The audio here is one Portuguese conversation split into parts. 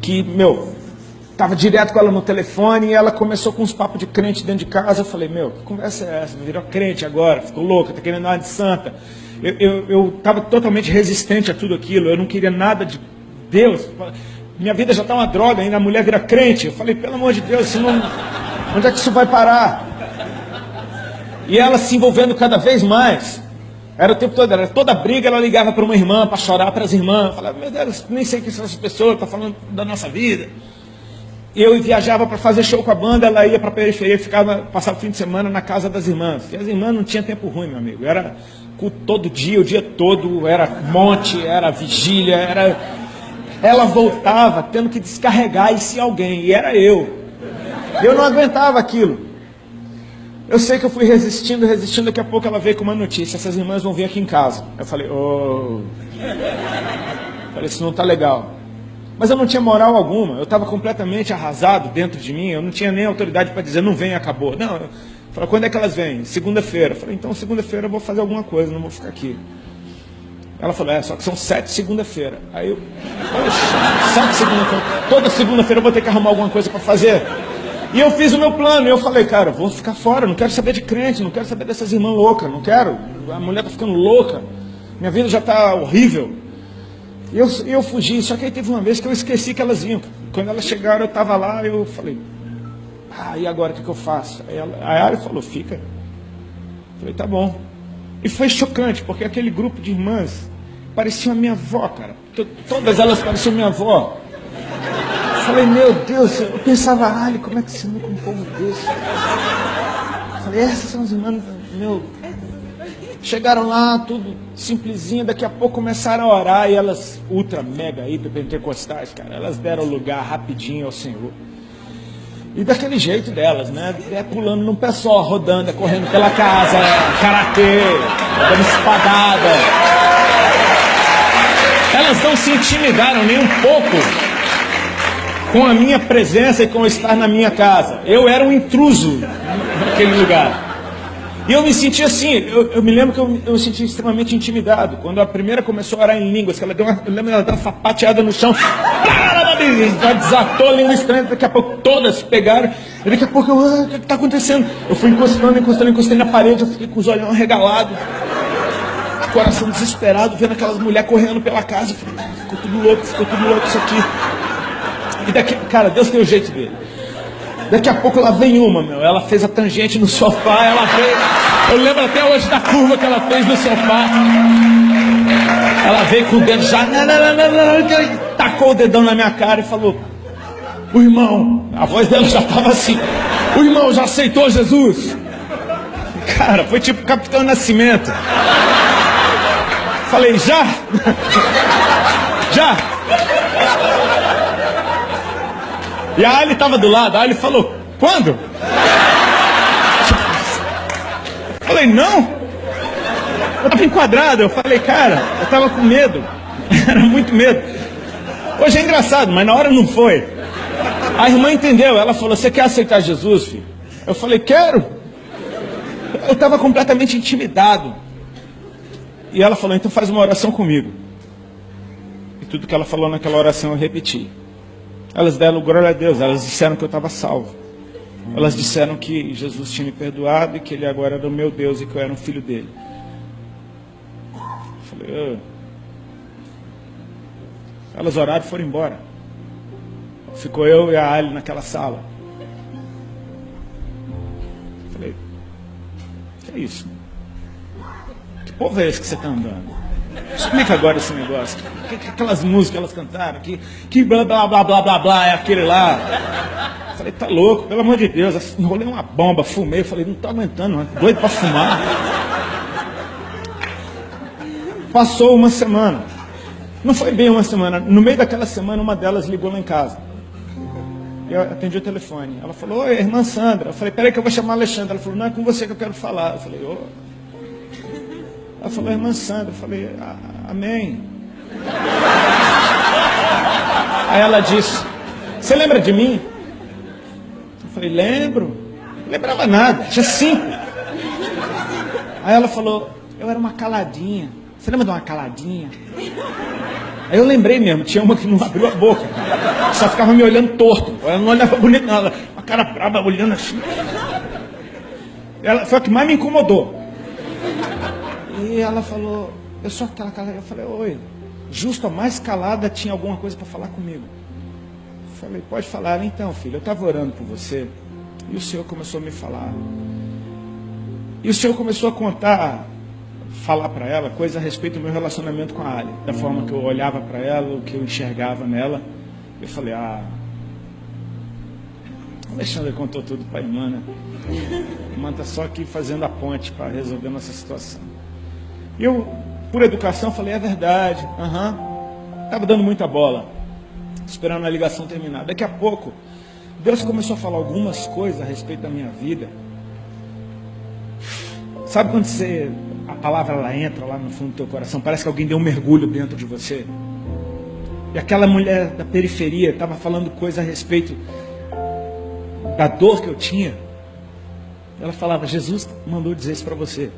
que, tava direto com ela no telefone e ela começou com uns papos de crente dentro de casa. Eu falei, que conversa é essa? Virou crente agora, ficou louca, tá querendo nada de santa. Eu tava totalmente resistente a tudo aquilo, eu não queria nada de Deus. Minha vida já tá uma droga, ainda a mulher vira crente. Eu falei, pelo amor de Deus, onde é que isso vai parar? E ela se envolvendo cada vez mais. Era o tempo todo, era toda briga, ela ligava para uma irmã, para chorar para as irmãs. Eu falava, meu Deus, nem sei quem são essas pessoas, está falando da nossa vida. Eu viajava para fazer show com a banda, ela ia para a periferia, passava o fim de semana na casa das irmãs. E as irmãs não tinham tempo ruim, meu amigo. Era culto todo dia, o dia todo, era monte, era vigília, Ela voltava tendo que descarregar isso em alguém, e era eu. Eu não aguentava aquilo. Eu sei que eu fui resistindo, daqui a pouco ela veio com uma notícia, essas irmãs vão vir aqui em casa. Eu falei, isso não está legal. Mas eu não tinha moral alguma, eu estava completamente arrasado dentro de mim, eu não tinha nem autoridade para dizer, não vem, acabou. Não, eu falei, quando é que elas vêm? Segunda-feira. Eu falei, então segunda-feira eu vou fazer alguma coisa, não vou ficar aqui. Ela falou, só que são 7 segunda-feira. Aí eu, poxa, 7 segunda-feira, toda segunda-feira eu vou ter que arrumar alguma coisa para fazer. E eu fiz o meu plano, e eu falei, cara, vou ficar fora, não quero saber de crente, não quero saber dessas irmãs loucas, não quero, a mulher está ficando louca, minha vida já está horrível. E eu fugi, só que aí teve uma vez que eu esqueci que elas vinham. Quando elas chegaram, eu estava lá, eu falei, e agora o que eu faço? Aí a Ari falou, fica. Eu falei, tá bom. E foi chocante, porque aquele grupo de irmãs parecia a minha avó, cara. Todas elas pareciam minha avó. Falei, meu Deus, eu pensava, como é que você anda com um povo desse? Falei, essas são as irmãs, Chegaram lá, tudo simplesinho, daqui a pouco começaram a orar, e elas, ultra, mega, hiper pentecostais, cara, elas deram lugar rapidinho ao Senhor. E daquele jeito delas, né? Pulando num pé só, rodando, correndo pela casa, karatê, dando espadada. Elas não se intimidaram nem um pouco com a minha presença e com estar na minha casa. Eu era um intruso naquele lugar. E eu me senti assim, eu me lembro que eu me senti extremamente intimidado. Quando a primeira começou a orar em línguas, que ela deu uma sapateada no chão, já desatou a língua estranha, daqui a pouco todas pegaram, e daqui a pouco o que está acontecendo? Eu fui encostei na parede, eu fiquei com os olhos arregalados, coração desesperado, vendo aquelas mulheres correndo pela casa, ficou tudo louco isso aqui. E daqui, cara, Deus tem o jeito dele. Daqui a pouco ela vem ela fez a tangente no sofá, eu lembro até hoje da curva que ela fez no sofá. Ela veio com o dedo já, tacou o dedão na minha cara e falou, o irmão, a voz dela já estava assim, o irmão já aceitou Jesus? Cara, foi tipo Capitão Nascimento. Falei, já? Já? E a Ali estava do lado, a Ali falou, quando? Falei, não. Eu estava enquadrado, eu falei, cara, eu estava com medo, era muito medo. Hoje é engraçado, mas na hora não foi. A irmã entendeu, ela falou, você quer aceitar Jesus, filho? Eu falei, quero. Eu estava completamente intimidado. E ela falou, então faz uma oração comigo. E tudo que ela falou naquela oração eu repeti. Elas deram glória a Deus, elas disseram que eu estava salvo. Elas disseram que Jesus tinha me perdoado e que Ele agora era o meu Deus e que eu era um filho dele. Eu falei, Elas oraram e foram embora. Ficou eu e a Ali naquela sala. Eu falei, que é isso? Que povo é esse que você está andando? Explica agora esse negócio. Aquelas músicas que elas cantaram, que blá blá blá blá blá blá, é aquele lá. Eu falei, tá louco, pelo amor de Deus. Enrolei uma bomba, fumei. Eu falei, não tô aguentando, mano. Doido pra fumar. Passou uma semana. Não foi bem uma semana. No meio daquela semana, uma delas ligou lá em casa. Eu atendi o telefone. Ela falou, oi, irmã Sandra. Eu falei, peraí que eu vou chamar a Alexandra. Ela falou, não é com você que eu quero falar. Eu falei, Ela falou, irmã Sandra. Eu falei, amém. Aí ela disse, você lembra de mim? Eu falei, lembro. Não lembrava nada, tinha 5. Aí ela falou, eu era uma caladinha. Você lembra de uma caladinha? Aí eu lembrei mesmo, tinha uma que não abriu a boca, só ficava me olhando torto. Ela não olhava bonito, não, ela, uma cara brava, olhando assim. Ela foi a que mais me incomodou. E ela falou, eu sou aquela cara, eu falei, oi, justo a mais calada tinha alguma coisa para falar comigo. Eu falei, pode falar. Então, filho, eu estava orando por você e o Senhor começou a me falar. E o Senhor começou a contar, falar para ela coisas a respeito do meu relacionamento com a Ali, da forma que eu olhava para ela, o que eu enxergava nela. Eu falei, o Alexandre contou tudo para a irmã, né? A irmã está só aqui fazendo a ponte para resolver nossa situação. E eu, por educação, falei, é verdade, estava dando muita bola, esperando a ligação terminar. Daqui a pouco, Deus começou a falar algumas coisas a respeito da minha vida. Sabe quando a palavra ela entra lá no fundo do teu coração, parece que alguém deu um mergulho dentro de você? E aquela mulher da periferia estava falando coisa a respeito da dor que eu tinha. Ela falava, Jesus mandou dizer isso para você.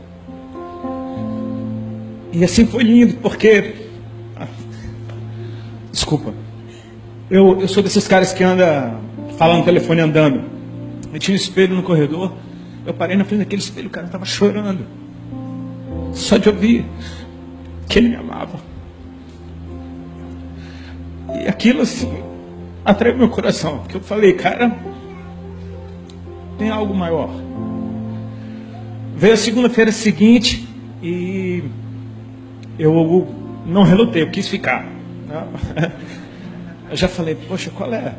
E assim foi lindo, porque... Desculpa. Eu sou desses caras que anda falando no telefone andando. Eu tinha um espelho no corredor. Eu parei na frente daquele espelho, o cara estava chorando. Só de ouvir que ele me amava. E aquilo assim atraiu meu coração. Porque eu falei, cara, tem algo maior. Veio a segunda-feira seguinte e eu não relutei, eu quis ficar. Eu já falei, poxa, qual é?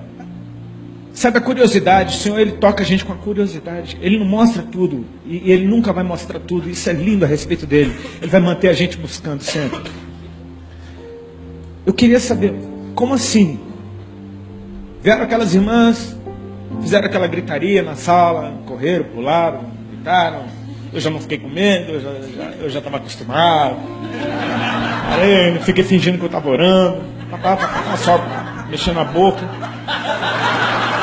Sabe a curiosidade? O Senhor, Ele toca a gente com a curiosidade. Ele não mostra tudo. E Ele nunca vai mostrar tudo. Isso é lindo a respeito dEle. Ele vai manter a gente buscando sempre. Eu queria saber, como assim? Vieram aquelas irmãs, fizeram aquela gritaria na sala, correram, pularam, gritaram. Eu já não fiquei com medo, eu já estava acostumado. Aí, fiquei fingindo que eu estava orando. Só mexendo a boca.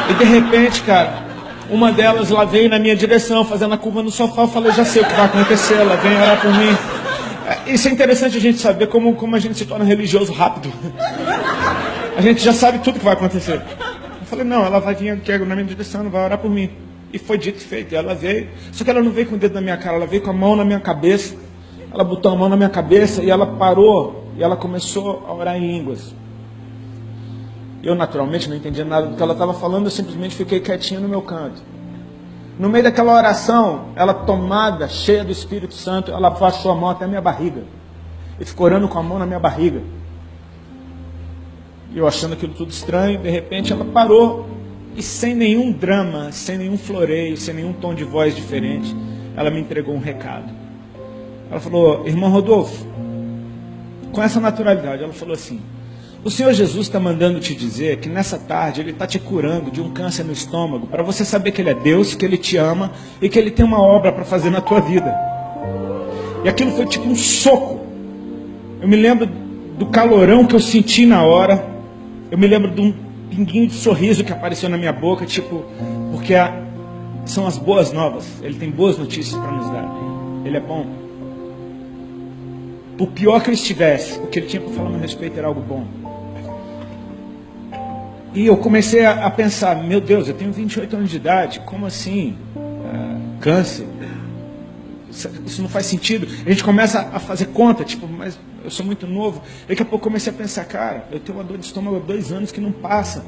E de repente, cara, uma delas lá veio na minha direção, fazendo a curva no sofá. Eu falei, já sei o que vai acontecer, ela vem orar por mim. Isso é interessante a gente saber como a gente se torna religioso rápido. A gente já sabe tudo que vai acontecer. Eu falei, não, ela vai vir aqui na minha direção, vai orar por mim. E foi dito e feito, e ela veio. Só que ela não veio com o dedo na minha cara, ela veio com a mão na minha cabeça. Ela botou a mão na minha cabeça e ela parou e ela começou a orar em línguas. Eu naturalmente não entendia nada do que ela estava falando, eu simplesmente fiquei quietinho no meu canto. No meio daquela oração, ela tomada, cheia do Espírito Santo, ela baixou a mão até a minha barriga. E ficou orando com a mão na minha barriga. E eu achando aquilo tudo estranho, de repente ela parou. E sem nenhum drama, sem nenhum floreio, sem nenhum tom de voz diferente, ela me entregou um recado. Ela falou, irmão Rodolfo, com essa naturalidade, ela falou assim, o Senhor Jesus está mandando te dizer que nessa tarde Ele está te curando de um câncer no estômago, para você saber que Ele é Deus, que Ele te ama e que Ele tem uma obra para fazer na tua vida. E aquilo foi tipo um soco. Eu me lembro do calorão que eu senti na hora. Eu me lembro de um pinguinho de sorriso que apareceu na minha boca, tipo, porque são as boas novas. Ele tem boas notícias para nos dar. Ele é bom. Por pior que eu estivesse, o que Ele tinha para falar a meu respeito era algo bom. E eu comecei a pensar, meu Deus, eu tenho 28 anos de idade, como assim? Câncer? Isso não faz sentido. A gente começa a fazer conta, tipo, mas eu sou muito novo. Daqui a pouco eu comecei a pensar, cara, eu tenho uma dor de estômago há 2 anos que não passa.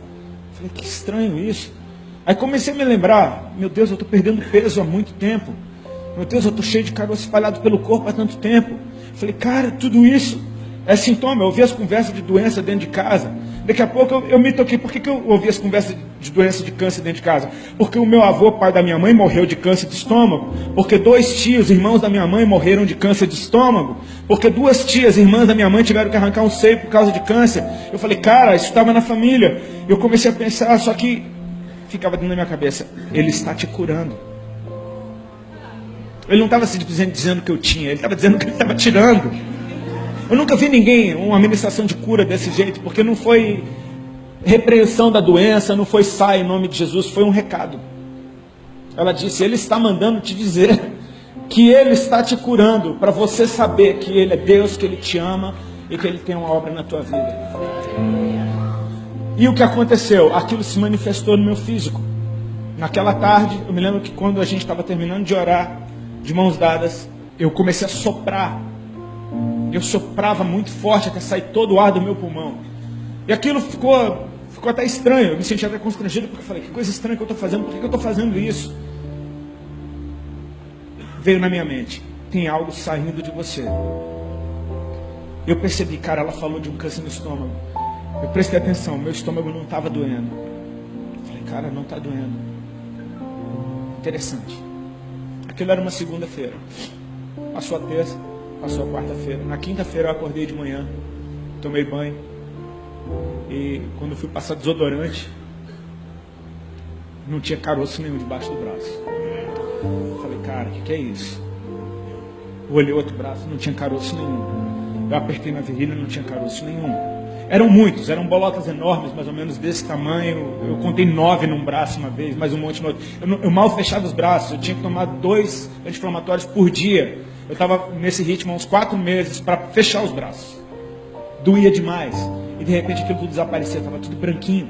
Falei, que estranho isso. Aí comecei a me lembrar, meu Deus, eu estou perdendo peso há muito tempo. Meu Deus, eu estou cheio de caroço espalhado pelo corpo há tanto tempo. Falei, cara, tudo isso é sintoma. Eu ouvi as conversas de doença dentro de casa. Daqui a pouco eu me toquei. Por que eu ouvi as conversas de doença de câncer dentro de casa? Porque o meu avô, pai da minha mãe, morreu de câncer de estômago. Porque 2 tios, irmãos da minha mãe, morreram de câncer de estômago. Porque 2 tias, irmãs da minha mãe, tiveram que arrancar um seio por causa de câncer. Eu falei, cara, isso estava na família. Eu comecei a pensar, só que ficava dentro da minha cabeça, Ele está te curando. Ele não estava simplesmente dizendo que eu tinha, Ele estava dizendo que Ele estava tirando. Eu nunca vi ninguém, uma ministração de cura desse jeito, porque não foi repreensão da doença, não foi sai em nome de Jesus, foi um recado. Ela disse, Ele está mandando te dizer que Ele está te curando, para você saber que Ele é Deus, que Ele te ama e que Ele tem uma obra na tua vida. E o que aconteceu? Aquilo se manifestou no meu físico. Naquela tarde, eu me lembro que quando a gente estava terminando de orar, de mãos dadas, eu comecei a soprar. Eu soprava muito forte até sair todo o ar do meu pulmão. E aquilo ficou até estranho. Eu me senti até constrangido, porque eu falei, que coisa estranha que eu estou fazendo, por que eu estou fazendo isso? Veio na minha mente, tem algo saindo de você. Eu percebi, cara, ela falou de um câncer no estômago. Eu prestei atenção, meu estômago não estava doendo. Eu falei, cara, não está doendo. Interessante. Aquilo era uma segunda-feira. Passou a terça, passou a quarta-feira. Na quinta-feira eu acordei de manhã, tomei banho. E quando eu fui passar desodorante, não tinha caroço nenhum debaixo do braço. Eu falei, cara, o que é isso? Eu olhei o outro braço, não tinha caroço nenhum. Eu apertei na virilha, não tinha caroço nenhum. Eram muitos, eram bolotas enormes, mais ou menos desse tamanho. Eu contei 9 num braço uma vez, mais um monte no outro. Eu mal fechava os braços, eu tinha que tomar 2 anti-inflamatórios por dia. Eu estava nesse ritmo há uns 4 meses para fechar os braços. Doía demais. E de repente aquilo tudo desaparecia, estava tudo branquinho.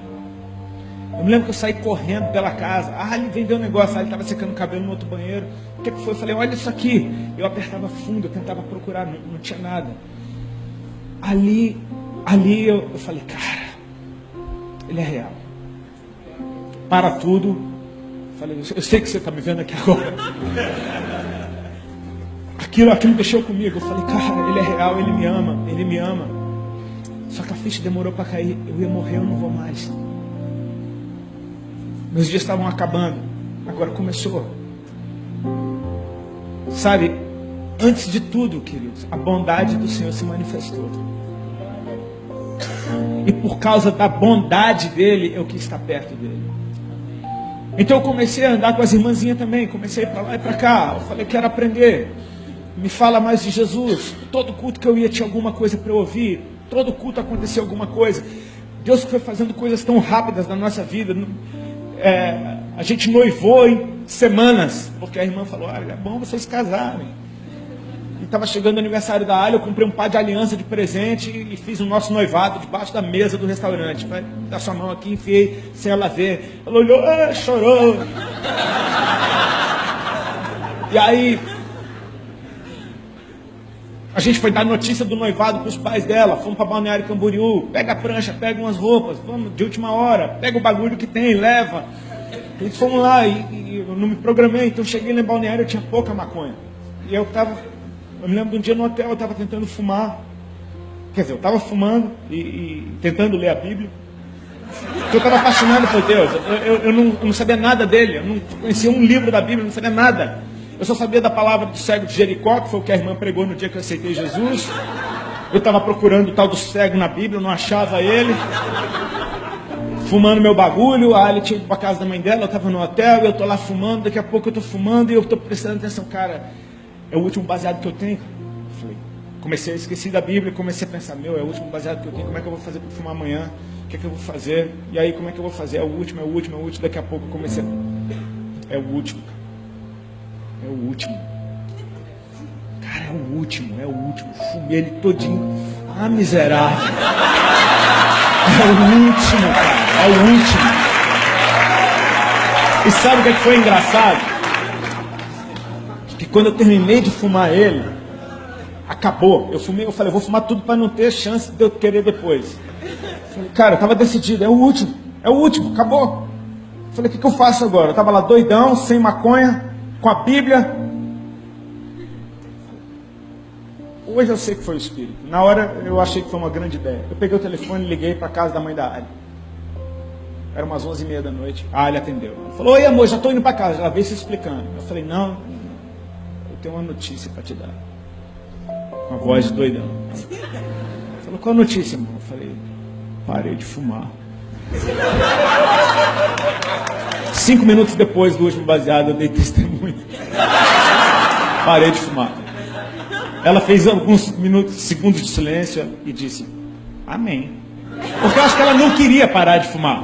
Eu me lembro que eu saí correndo pela casa. Ele vendeu um negócio, ele estava secando o cabelo no outro banheiro. O que foi? Eu falei, olha isso aqui. Eu apertava fundo, eu tentava procurar, não tinha nada. Ali eu falei, cara, Ele é real. Para tudo. Eu falei, eu sei que você está me vendo aqui agora. Aquilo mexeu comigo. Eu falei, cara, Ele é real, Ele me ama. Só que a ficha demorou para cair. Eu ia morrer, eu não vou mais. Meus dias estavam acabando. Agora começou. Sabe, antes de tudo, queridos, a bondade do Senhor se manifestou. E por causa da bondade dEle, eu quis estar perto dEle. Então eu comecei a andar com as irmãzinhas também. Comecei a ir para lá e para cá. Eu falei, quero aprender. Me fala mais de Jesus. Todo culto que eu ia tinha alguma coisa para eu ouvir. Todo culto aconteceu alguma coisa. Deus foi fazendo coisas tão rápidas na nossa vida. A gente noivou em semanas, porque a irmã falou, olha, é bom vocês casarem. E estava chegando o aniversário da Alha, eu comprei um par de aliança de presente e fiz o nosso noivado debaixo da mesa do restaurante. Vai dar sua mão aqui, enfiei sem ela ver. Ela olhou, chorou. E aí a gente foi dar notícia do noivado para os pais dela. Fomos para Balneário Camboriú. Pega a prancha, pega umas roupas. Vamos de última hora. Pega o bagulho que tem, leva. E fomos lá e eu não me programei. Então cheguei lá em Balneário, eu tinha pouca maconha. E eu me lembro de um dia no hotel, eu estava tentando fumar. Quer dizer, eu estava fumando e tentando ler a Bíblia. Porque eu estava apaixonado por Deus. Eu não sabia nada dele. Eu não conhecia um livro da Bíblia, eu não sabia nada. Eu só sabia da palavra do cego de Jericó, que foi o que a irmã pregou no dia que eu aceitei Jesus. Eu estava procurando o tal do cego na Bíblia, eu não achava ele. Fumando meu bagulho, a Ali tinha ido para casa da mãe dela, eu estava no hotel, eu estou lá fumando, daqui a pouco eu estou fumando e eu estou prestando atenção. Cara, é o último baseado que eu tenho. Eu falei, esqueci da Bíblia, comecei a pensar, é o último baseado que eu tenho, como é que eu vou fazer para fumar amanhã? O que é que eu vou fazer? E aí, como é que eu vou fazer? É o último, daqui a pouco eu comecei a... É o último. Cara, é o último. Fumei ele todinho. Miserável. É o último, cara. É o último. E sabe o que foi engraçado? Que quando eu terminei de fumar ele, acabou. Eu falei, vou fumar tudo para não ter chance de eu querer depois. Falei, cara, eu estava decidido. É o último, acabou. Falei, o que eu faço agora? Eu estava lá doidão, sem maconha, com a Bíblia. Hoje eu sei que foi o Espírito. Na hora eu achei que foi uma grande ideia. Eu peguei o telefone e liguei para a casa da mãe da Ali. Era umas 11h30 da noite. A Ali atendeu. Ela falou, oi amor, já estou indo para casa. Ela veio se explicando. Eu falei, não, eu tenho uma notícia para te dar. Com a voz de doidão. Ela falou, qual a notícia, amor? Eu falei, parei de fumar. 5 minutos depois do último baseado, eu dei testemunho. Parei de fumar. Ela fez alguns segundos de silêncio e disse, amém. Porque eu acho que ela não queria parar de fumar.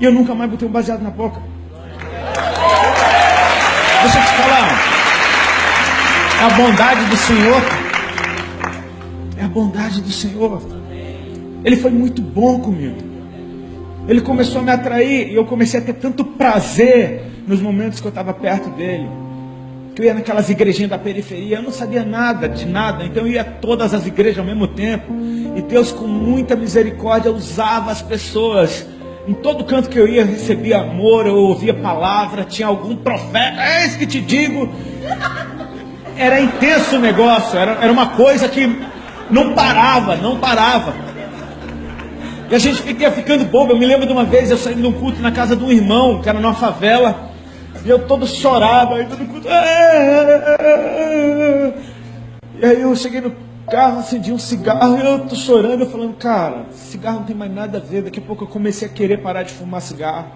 E eu nunca mais botei um baseado na boca. Deixa eu te falar. A bondade do Senhor bondade do Senhor. Ele foi muito bom comigo. Ele começou a me atrair e eu comecei a ter tanto prazer nos momentos que eu estava perto dele. Que eu ia naquelas igrejinhas da periferia, eu não sabia nada de nada, então eu ia a todas as igrejas ao mesmo tempo. E Deus, com muita misericórdia, usava as pessoas. Em todo canto que eu ia, recebia amor, eu ouvia palavra, tinha algum profeta, é isso que te digo. Era intenso o negócio, era uma coisa que não parava. E a gente ia ficando bobo. Eu me lembro de uma vez, eu saí de um culto na casa de um irmão, que era numa favela. E eu todo chorava, aí todo culto. E aí eu cheguei no carro, acendi um cigarro e eu tô chorando, eu falando, cara, cigarro não tem mais nada a ver. Daqui a pouco eu comecei a querer parar de fumar cigarro.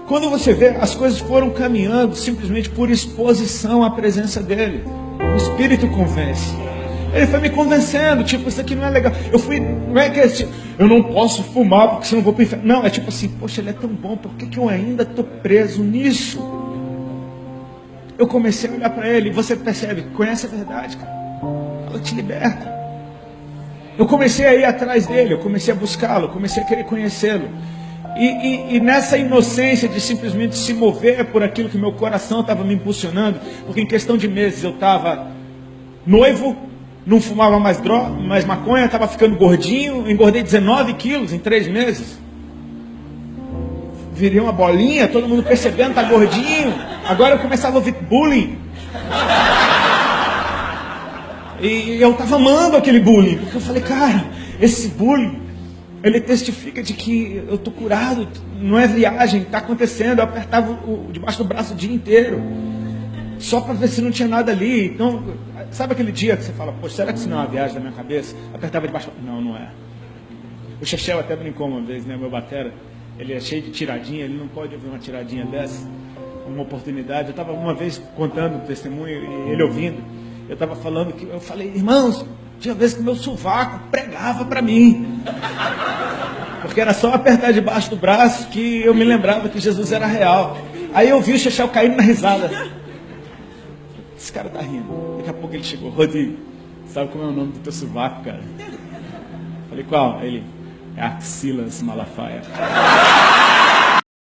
Quando você vê, as coisas foram caminhando simplesmente por exposição à presença dele. O Espírito convence. Ele foi me convencendo, tipo, isso aqui não é legal. Não é que tipo, eu não posso fumar porque senão eu vou pro inferno. Não, é tipo assim, poxa, ele é tão bom, por que eu ainda estou preso nisso? Eu comecei a olhar para ele e você percebe, conhece a verdade, cara. Ela te liberta. Eu comecei a ir atrás dele, eu comecei a buscá-lo, comecei a querer conhecê-lo. E nessa inocência de simplesmente se mover por aquilo que meu coração estava me impulsionando, porque em questão de meses eu estava noivo, não fumava mais maconha, estava ficando gordinho, engordei 19 quilos em 3 meses. Virei uma bolinha, todo mundo percebendo, tá gordinho. Agora eu começava a ouvir bullying. E eu estava amando aquele bullying, porque eu falei, cara, esse bullying, ele testifica de que eu estou curado, não é viagem, está acontecendo. Eu apertava debaixo do braço o dia inteiro, só para ver se não tinha nada ali. Então, sabe aquele dia que você fala, poxa, será que isso não é uma viagem da minha cabeça? Apertava debaixo, não é. O Chechel até brincou uma vez, né, meu batera, ele é cheio de tiradinha, ele não pode ouvir uma tiradinha dessa, uma oportunidade. Eu estava uma vez contando o testemunho e ele ouvindo, eu estava falando que, eu falei, irmãos, tinha vezes que meu sovaco pregava para mim, porque era só apertar debaixo do braço que eu me lembrava que Jesus era real. Aí eu vi o Chechel caindo na risada. Esse cara tá rindo. Daqui a pouco ele chegou, Rodrigo, sabe como é o nome do teu sovaco, cara? Falei, qual? Ele, é Axilas Malafaia.